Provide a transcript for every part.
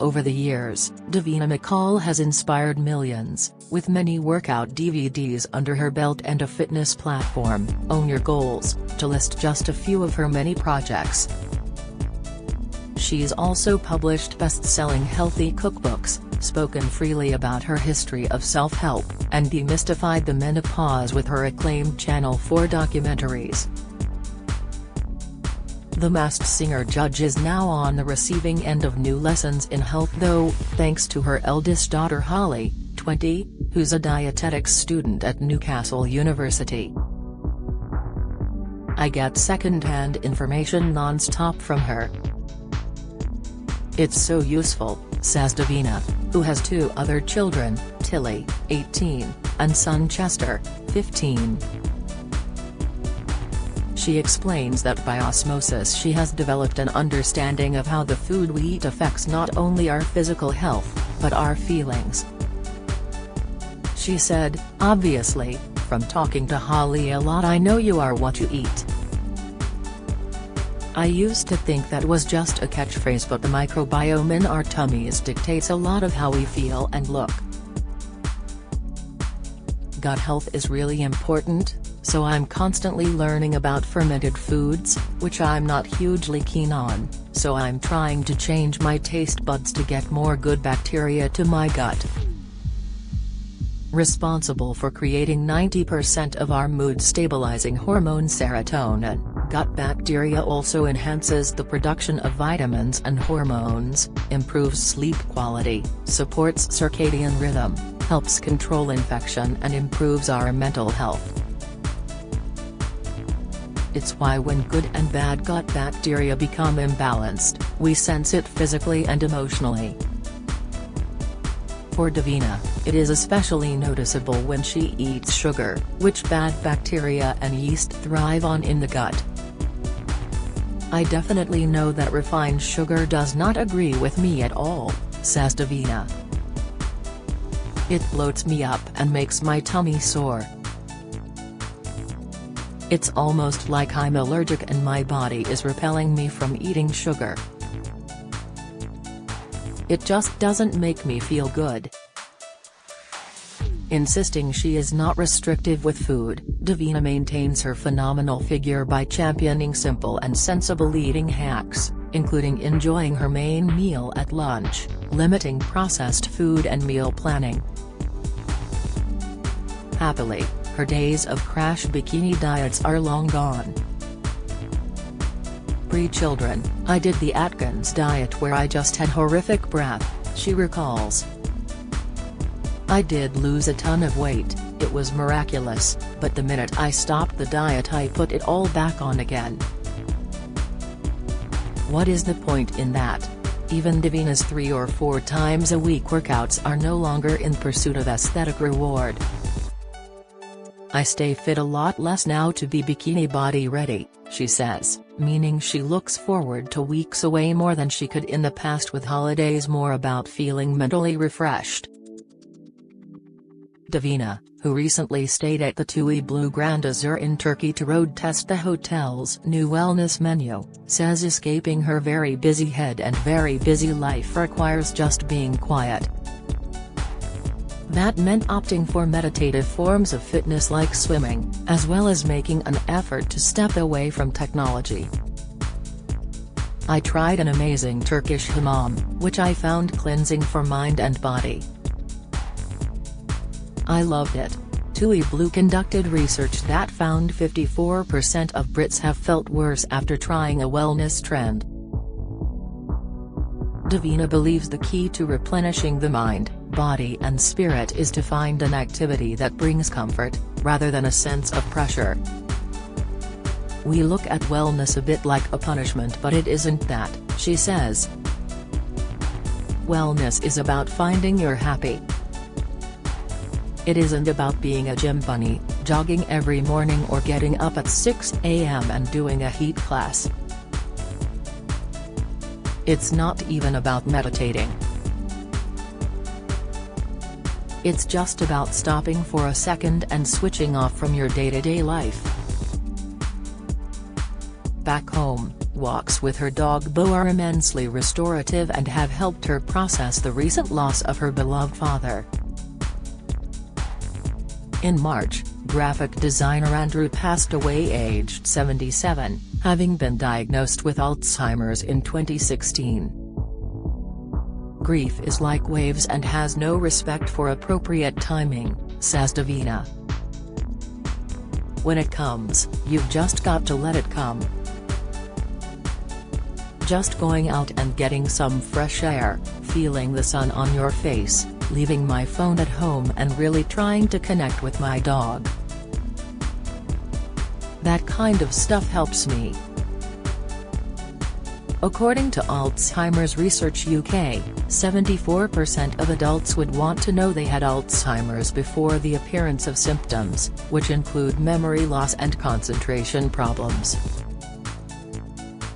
Over the years, Davina McCall has inspired millions, with many workout DVDs under her belt and a fitness platform, Own Your Goals, to list just a few of her many projects. She's also published best-selling healthy cookbooks, spoken freely about her history of self-help, and demystified the menopause with her acclaimed Channel 4 documentaries. The Masked Singer judge is now on the receiving end of new lessons in health though, thanks to her eldest daughter Holly, 20, who's a dietetics student at Newcastle University. "I get second-hand information non-stop from her. It's so useful," says Davina, who has two other children, Tilly, 18, and son Chester, 15. She explains that by osmosis she has developed an understanding of how the food we eat affects not only our physical health, but our feelings. She said, "Obviously, from talking to Holly a lot I know you are what you eat. I used to think that was just a catchphrase, but the microbiome in our tummies dictates a lot of how we feel and look. Gut health is really important, so I'm constantly learning about fermented foods, which I'm not hugely keen on, so I'm trying to change my taste buds to get more good bacteria to my gut." Responsible for creating 90% of our mood-stabilizing hormone serotonin, gut bacteria also enhances the production of vitamins and hormones, improves sleep quality, supports circadian rhythm, helps control infection and improves our mental health. It's why when good and bad gut bacteria become imbalanced, we sense it physically and emotionally. For Davina, it is especially noticeable when she eats sugar, which bad bacteria and yeast thrive on in the gut. "I definitely know that refined sugar does not agree with me at all," says Davina. "It bloats me up and makes my tummy sore. It's almost like I'm allergic and my body is repelling me from eating sugar. It just doesn't make me feel good." Insisting she is not restrictive with food, Davina maintains her phenomenal figure by championing simple and sensible eating hacks, including enjoying her main meal at lunch, limiting processed food and meal planning. Happily, her days of crash bikini diets are long gone. "Pre-children, I did the Atkins diet where I just had horrific breath," she recalls. "I did lose a ton of weight, it was miraculous, but the minute I stopped the diet I put it all back on again. What is the point in that? Even Davina's 3 or 4 times a week workouts are no longer in pursuit of aesthetic reward. I stay fit a lot less now to be bikini body ready," she says, meaning she looks forward to weeks away more than she could in the past, with holidays more about feeling mentally refreshed. Davina, who recently stayed at the TUI Blue Grand Azur in Turkey to road test the hotel's new wellness menu, says escaping her very busy head and very busy life requires just being quiet. That meant opting for meditative forms of fitness like swimming, as well as making an effort to step away from technology. "I tried an amazing Turkish hammam, which I found cleansing for mind and body. I loved it." TUI Blue conducted research that found 54% of Brits have felt worse after trying a wellness trend. Davina believes the key to replenishing the mind, body and spirit is to find an activity that brings comfort, rather than a sense of pressure. "We look at wellness a bit like a punishment, but it isn't that," she says. "Wellness is about finding you're happy. It isn't about being a gym bunny, jogging every morning or getting up at 6 a.m. and doing a heat class. It's not even about meditating. It's just about stopping for a second and switching off from your day-to-day life." Back home, Walks with her dog Bo are immensely restorative and have helped her process the recent loss of her beloved father. In March, graphic designer Andrew passed away aged 77, having been diagnosed with Alzheimer's in 2016. Grief is like waves and has no respect for appropriate timing, says Davina. When it comes, you've just got to let it come. Just going out and getting some fresh air, feeling the sun on your face, leaving my phone at home and really trying to connect with my dog. That kind of stuff helps me. According to Alzheimer's Research UK, 74% of adults would want to know they had Alzheimer's before the appearance of symptoms, which include memory loss and concentration problems.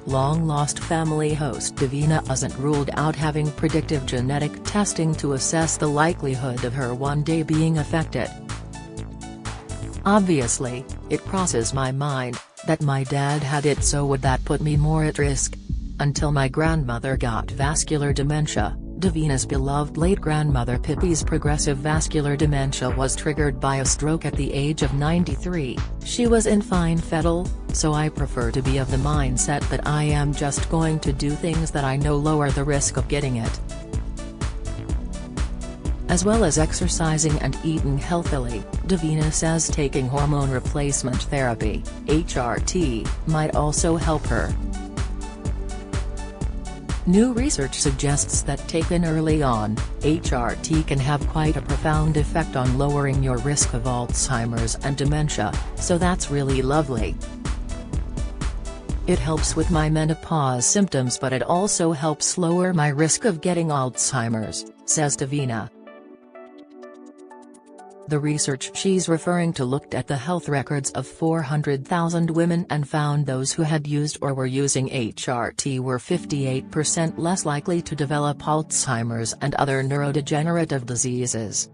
Long-lost family host Davina hasn't ruled out having predictive genetic testing to assess the likelihood of her one day being affected. Obviously, it crosses my mind that my dad had it, so would that put me more at risk? Until my grandmother got vascular dementia. Davina's beloved late grandmother Pippi's progressive vascular dementia was triggered by a stroke at the age of 93. She was in fine fettle, so I prefer to be of the mindset that I am just going to do things that I know lower the risk of getting it. As well as exercising and eating healthily, Davina says taking hormone replacement therapy, HRT, might also help her. New research suggests that taken early on, HRT can have quite a profound effect on lowering your risk of Alzheimer's and dementia, so that's really lovely. It helps with my menopause symptoms, but it also helps lower my risk of getting Alzheimer's, says Davina. The research she's referring to looked at the health records of 400,000 women and found those who had used or were using HRT were 58% less likely to develop Alzheimer's and other neurodegenerative diseases.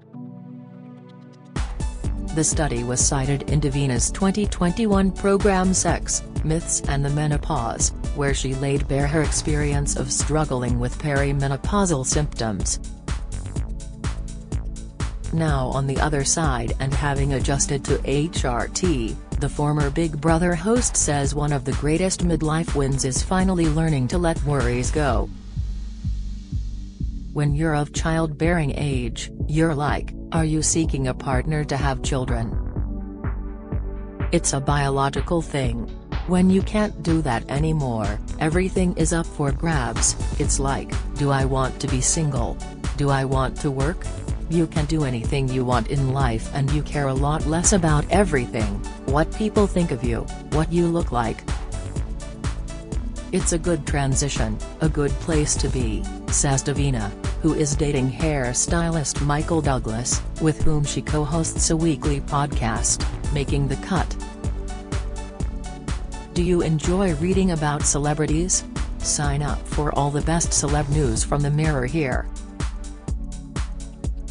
The study was cited in Davina's 2021 program Sex, Myths and the Menopause, where she laid bare her experience of struggling with perimenopausal symptoms. Now on the other side and having adjusted to HRT, the former Big Brother host says one of the greatest midlife wins is finally learning to let worries go. When you're of childbearing age, you're like, are you seeking a partner to have children? It's a biological thing. When you can't do that anymore, everything is up for grabs. It's like, do I want to be single? Do I want to work? You can do anything you want in life and you care a lot less about everything, what people think of you, what you look like. It's a good transition, a good place to be, says Davina, who is dating hairstylist Michael Douglas, with whom she co-hosts a weekly podcast, Making the Cut. Do you enjoy reading about celebrities? Sign up for all the best celeb news from the Mirror here.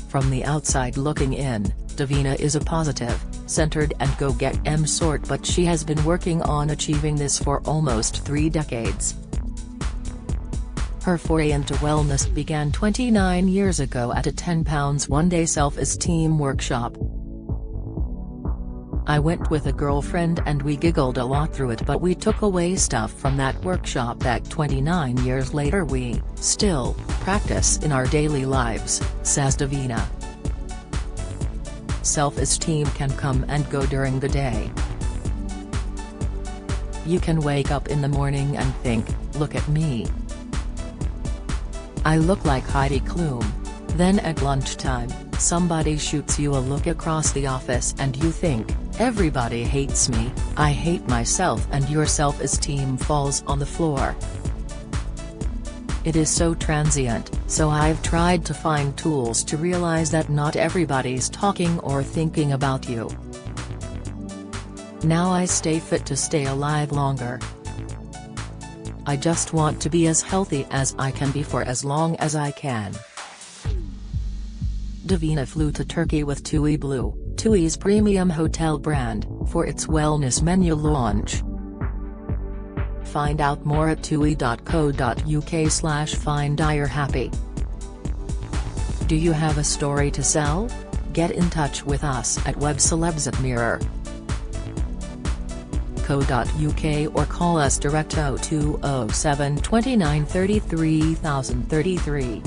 From the outside looking in, Davina is a positive, centered and go-get-em sort, but she has been working on achieving this for almost 3 decades. Her foray into wellness began 29 years ago at a £10 one-day self-esteem workshop. I went with a girlfriend and we giggled a lot through it, but we took away stuff from that workshop that 29 years later we still practice in our daily lives, says Davina. Self-esteem can come and go during the day. You can wake up in the morning and think, look at me. I look like Heidi Klum. Then at lunchtime, somebody shoots you a look across the office and you think, everybody hates me, I hate myself, and your self-esteem falls on the floor. It is so transient, so I've tried to find tools to realize that not everybody's talking or thinking about you. Now I stay fit to stay alive longer. I just want to be as healthy as I can be for as long as I can. Davina flew to Turkey with TUI Blue, TUI's premium hotel brand, for its wellness menu launch. Find out more at tui.co.uk/finddirhappy. Do you have a story to sell? Get in touch with us at webcelebs@mirror.co.uk or call us direct 0207 29 33 033.